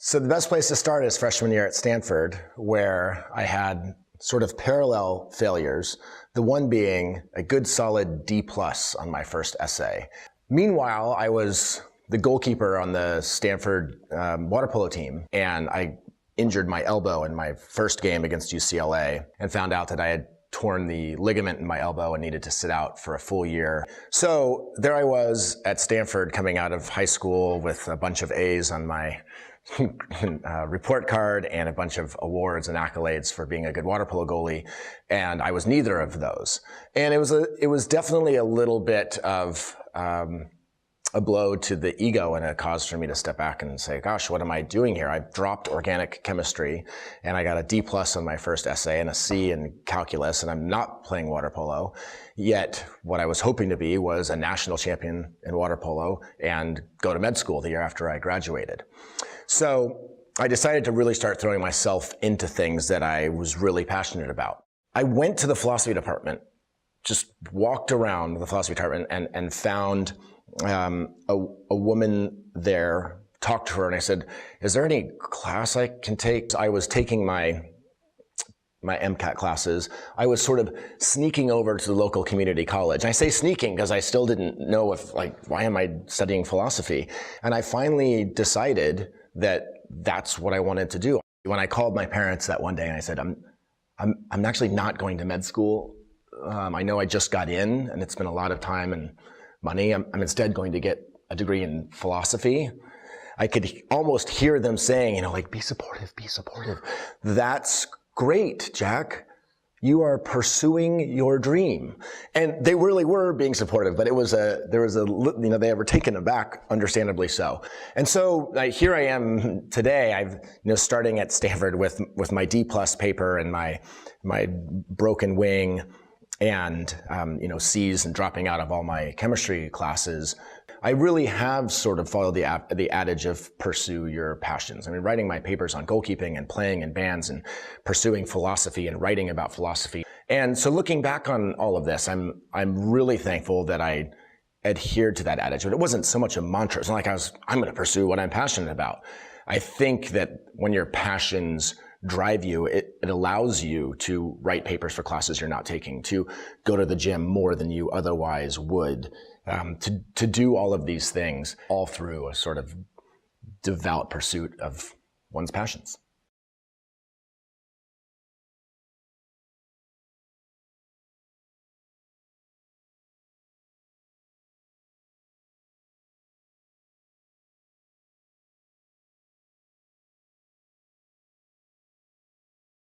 So the best place to start is freshman year at Stanford, where I had sort of parallel failures, the one being a good solid D+ on my first essay. Meanwhile, I was the goalkeeper on the Stanford water polo team, and I injured my elbow in my first game against UCLA and found out that I had torn the ligament in my elbow and needed to sit out for a full year. So there I was at Stanford coming out of high school with a bunch of A's on my report card and a bunch of awards and accolades for being a good water polo goalie, and I was neither of those. And it was definitely a little bit of a blow to the ego and a cause for me to step back and say, gosh, what am I doing here? I dropped organic chemistry and I got a D+ on my first essay and a C in calculus, and I'm not playing water polo. Yet what I was hoping to be was a national champion in water polo and go to med school the year after I graduated. So I decided to really start throwing myself into things that I was really passionate about. I went to the philosophy department, just walked around the philosophy department and found a woman there, talked to her, and I said, is there any class I can take? I was taking my MCAT classes. I was sort of sneaking over to the local community college. And I say sneaking because I still didn't know if, why am I studying philosophy? And I finally decided that that's what I wanted to do. When I called my parents that one day and I said, I'm actually not going to med school. I know I just got in and it's been a lot of time and money. I'm instead going to get a degree in philosophy. I could almost hear them saying, be supportive, be supportive. That's great, Jack. You are pursuing your dream. And they really were being supportive, but they were taken aback, understandably so. And so here I am today. I've, starting at Stanford with my D+ paper and my broken wing, and C's and dropping out of all my chemistry classes. I really have sort of followed the adage of pursue your passions. I mean, writing my papers on goalkeeping and playing in bands and pursuing philosophy and writing about philosophy. And so looking back on all of this, I'm really thankful that I adhered to that adage. But it wasn't so much a mantra. It's not like I'm going to pursue what I'm passionate about. I think that when your passions drive you, it allows you to write papers for classes you're not taking, to go to the gym more than you otherwise would, to do all of these things, all through a sort of devout pursuit of one's passions.